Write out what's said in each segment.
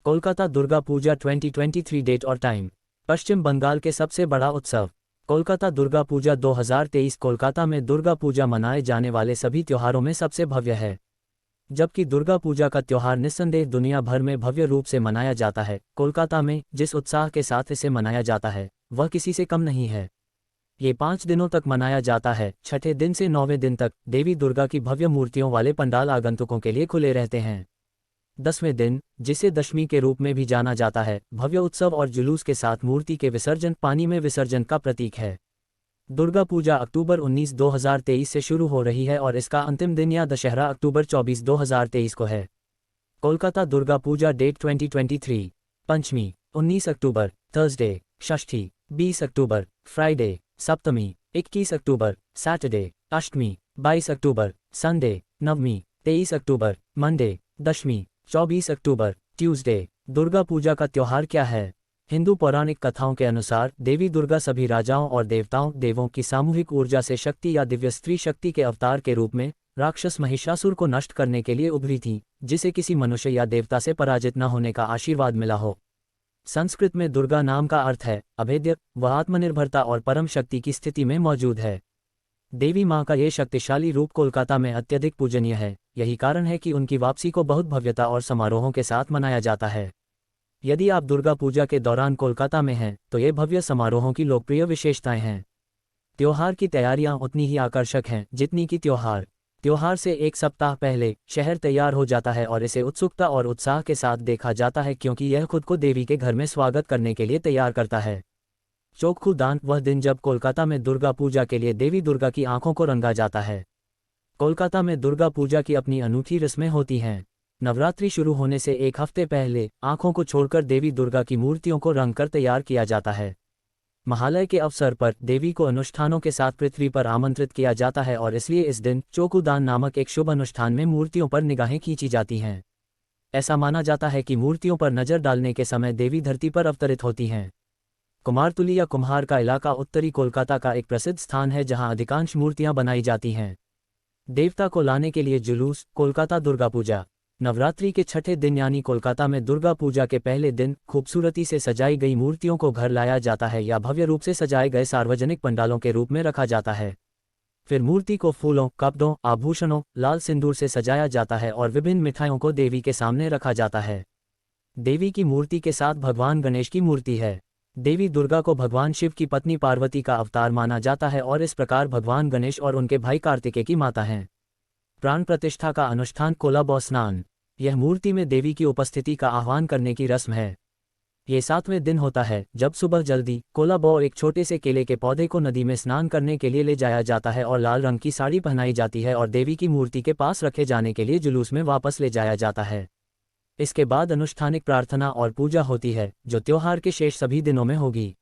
Kolkata Durga Puja 2023 date और time. पश्चिम बंगाल के सबसे बड़ा उत्सव कोलकाता दुर्गा पूजा 2023 कोलकाता में दुर्गा पूजा मनाए जाने वाले सभी त्योहारों में सबसे भव्य है। जबकि दुर्गा पूजा का त्योहार निस्संदेह दुनिया भर में भव्य रूप से मनाया जाता है, कोलकाता में जिस उत्साह के साथ इसे मनाया जाता है वह किसी से कम नहीं है। ये 5 दिनों तक मनाया जाता है। छठे दिन से 9वें दिन तक देवी दुर्गा की भव्य मूर्तियों वाले पंडाल आगंतुकों के लिए खुले रहते हैं। 10वें दिन, जिसे दशमी के रूप में भी जाना जाता है, भव्य उत्सव और जुलूस के साथ मूर्ति के विसर्जन पानी में विसर्जन का प्रतीक है। दुर्गा पूजा अक्टूबर 19, 2023 से शुरू हो रही है और इसका अंतिम दिन या दशहरा अक्टूबर 24, 2023 को है। कोलकाता दुर्गा पूजा डेट 2023। पंचमी 19 अक्टूबर थर्सडे, षष्ठी 20 अक्टूबर फ्राइडे, सप्तमी 21 अक्टूबर सैटरडे, अष्टमी 22 अक्टूबर संडे, नवमी 23 अक्टूबर मंडे, दशमी 24 अक्टूबर ट्यूसडे। दुर्गा पूजा का त्योहार क्या है? हिंदू पौराणिक कथाओं के अनुसार देवी दुर्गा सभी राजाओं और देवों की सामूहिक ऊर्जा से शक्ति या दिव्य स्त्री शक्ति के अवतार के रूप में राक्षस महिषासुर को नष्ट करने के लिए उभरी थीं, जिसे किसी मनुष्य या देवता से पराजित न होने का आशीर्वाद मिला हो। संस्कृत में दुर्गा नाम का अर्थ है अभेद्य, वह आत्मनिर्भरता और परम शक्ति की स्थिति में मौजूद है। देवी माँ का ये शक्तिशाली रूप कोलकाता में अत्यधिक पूजनीय है। यही कारण है कि उनकी वापसी को बहुत भव्यता और समारोहों के साथ मनाया जाता है। यदि आप दुर्गा पूजा के दौरान कोलकाता में हैं तो ये भव्य समारोहों की लोकप्रिय विशेषताएं हैं। त्योहार की तैयारियां उतनी ही आकर्षक हैं जितनी कि त्योहार से एक सप्ताह पहले शहर तैयार हो जाता है और इसे उत्सुकता और उत्साह के साथ देखा जाता है, क्योंकि यह खुद को देवी के घर में स्वागत करने के लिए तैयार करता है। चोखू दान, वह दिन जब कोलकाता में दुर्गा पूजा के लिए देवी दुर्गा की आंखों को रंगा जाता है। कोलकाता में दुर्गा पूजा की अपनी अनूठी रस्में होती हैं। नवरात्रि शुरू होने से एक हफ्ते पहले आंखों को छोड़कर देवी दुर्गा की मूर्तियों को रंग कर तैयार किया जाता है। महालय के अवसर पर देवी को अनुष्ठानों के साथ पृथ्वी पर आमंत्रित किया जाता है और इसलिए इस दिन चोखू दान नामक एक शुभ अनुष्ठान में मूर्तियों पर निगाहें खींची जाती हैं। ऐसा माना जाता है कि मूर्तियों पर नजर डालने के समय देवी धरती पर अवतरित होती हैं। कुमारतुली या कुम्हार का इलाका उत्तरी कोलकाता का एक प्रसिद्ध स्थान है जहां अधिकांश मूर्तियां बनाई जाती हैं। देवता को लाने के लिए जुलूस। कोलकाता दुर्गा पूजा नवरात्रि के छठे दिन यानी कोलकाता में दुर्गा पूजा के पहले दिन खूबसूरती से सजाई गई मूर्तियों को घर लाया जाता है या भव्य रूप से सजाए गए सार्वजनिक पंडालों के रूप में रखा जाता है। फिर मूर्ति को फूलों, कपड़ों, आभूषणों, लाल सिंदूर से सजाया जाता है और विभिन्न मिठाइयों को देवी के सामने रखा जाता है। देवी की मूर्ति के साथ भगवान गणेश की मूर्ति है। देवी दुर्गा को भगवान शिव की पत्नी पार्वती का अवतार माना जाता है और इस प्रकार भगवान गणेश और उनके भाई कार्तिकेय की माता हैं। प्राण प्रतिष्ठा का अनुष्ठान कोलाबौ स्नान, यह मूर्ति में देवी की उपस्थिति का आह्वान करने की रस्म है। ये 7वें दिन होता है जब सुबह जल्दी कोलाबौ एक छोटे से केले के पौधे को नदी में स्नान करने के लिए ले जाया जाता है और लाल रंग की साड़ी पहनाई जाती है और देवी की मूर्ति के पास रखे जाने के लिए जुलूस में वापस ले जाया जाता है। इसके बाद अनुष्ठानिक प्रार्थना और पूजा होती है जो त्योहार के शेष सभी दिनों में होगी।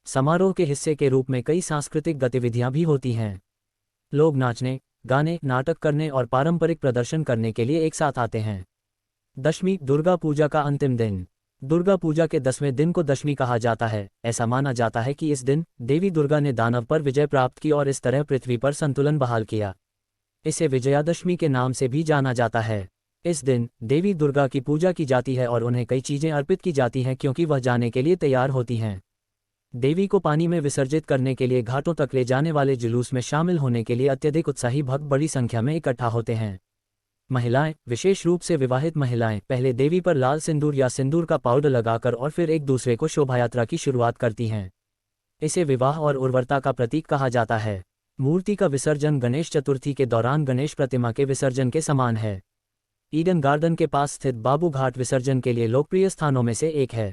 समारोह के हिस्से के रूप में कई सांस्कृतिक गतिविधियां भी होती हैं। लोग नाचने, गाने, नाटक करने और पारंपरिक प्रदर्शन करने के लिए एक साथ आते हैं। दशमी, दुर्गा पूजा का अंतिम दिन। दुर्गा पूजा के 10वें दिन को दशमी कहा जाता है। ऐसा माना जाता है कि इस दिन देवी दुर्गा ने दानव पर विजय प्राप्त की और इस तरह पृथ्वी पर संतुलन बहाल किया। इसे विजयादशमी के नाम से भी जाना जाता है। इस दिन देवी दुर्गा की पूजा की जाती है और उन्हें कई चीजें अर्पित की जाती हैं क्योंकि वह जाने के लिए तैयार होती हैं। देवी को पानी में विसर्जित करने के लिए घाटों तक ले जाने वाले जुलूस में शामिल होने के लिए अत्यधिक उत्साही भक्त बड़ी संख्या में इकट्ठा होते हैं। महिलाएं, विशेष रूप से विवाहित महिलाएं, पहले देवी पर लाल सिंदूर या सिंदूर का पाउडर लगाकर और फिर एक दूसरे को शोभायात्रा की शुरुआत करती हैं। इसे विवाह और उर्वरता का प्रतीक कहा जाता है। मूर्ति का विसर्जन गणेश चतुर्थी के दौरान गणेश प्रतिमा के विसर्जन के समान है। ईडन गार्डन के पास स्थित बाबू घाट विसर्जन के लिए लोकप्रिय स्थानों में से एक है।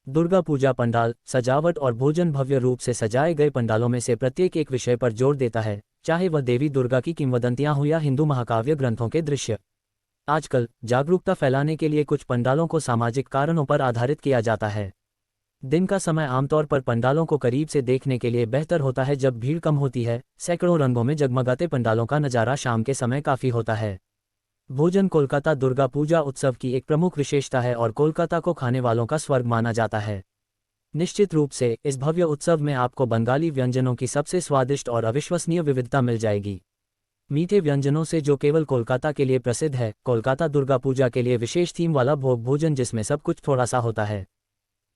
दुर्गा पूजा पंडाल, सजावट और भोजन। भव्य रूप से सजाए गए पंडालों में से प्रत्येक एक विषय पर जोर देता है, चाहे वह देवी दुर्गा की किंवदंतियां हो या हिंदू महाकाव्य ग्रंथों के दृश्य। आजकल जागरूकता फैलाने के लिए कुछ पंडालों को सामाजिक कारणों पर आधारित किया जाता है। दिन का समय आमतौर पर पंडालों को करीब से देखने के लिए बेहतर होता है जब भीड़ कम होती है। सैकड़ों रंगों में जगमगाते पंडालों का नज़ारा शाम के समय काफ़ी होता है। भोजन कोलकाता दुर्गा पूजा उत्सव की एक प्रमुख विशेषता है और कोलकाता को खाने वालों का स्वर्ग माना जाता है। निश्चित रूप से इस भव्य उत्सव में आपको बंगाली व्यंजनों की सबसे स्वादिष्ट और अविश्वसनीय विविधता मिल जाएगी। मीठे व्यंजनों से जो केवल कोलकाता के लिए प्रसिद्ध है। कोलकाता दुर्गा पूजा के लिए विशेष थीम वाला भोग भोजन जिसमें सब कुछ थोड़ा सा होता है।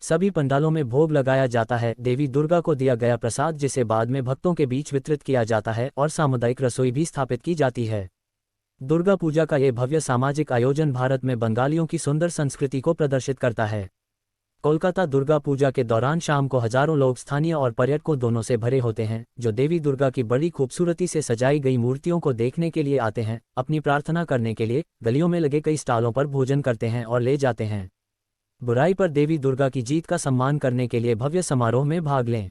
सभी पंडालों में भोग लगाया जाता है, देवी दुर्गा को दिया गया प्रसाद जिसे बाद में भक्तों के बीच वितरित किया जाता है और सामुदायिक रसोई भी स्थापित की जाती है। दुर्गा पूजा का ये भव्य सामाजिक आयोजन भारत में बंगालियों की सुंदर संस्कृति को प्रदर्शित करता है। कोलकाता दुर्गा पूजा के दौरान शाम को हजारों लोग स्थानीय और पर्यटकों दोनों से भरे होते हैं, जो देवी दुर्गा की बड़ी खूबसूरती से सजाई गई मूर्तियों को देखने के लिए आते हैं, अपनी प्रार्थना करने के लिए गलियों में लगे कई स्टॉलों पर भोजन करते हैं और ले जाते हैं। बुराई पर देवी दुर्गा की जीत का सम्मान करने के लिए भव्य समारोह में भाग लें।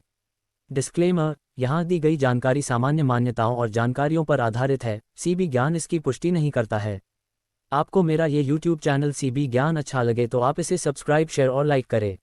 डिस्क्लेमर: यहाँ दी गई जानकारी सामान्य मान्यताओं और जानकारियों पर आधारित है, सीबी ज्ञान इसकी पुष्टि नहीं करता है। आपको मेरा ये YouTube चैनल सीबी ज्ञान अच्छा लगे तो आप इसे सब्सक्राइब, शेयर और लाइक करें।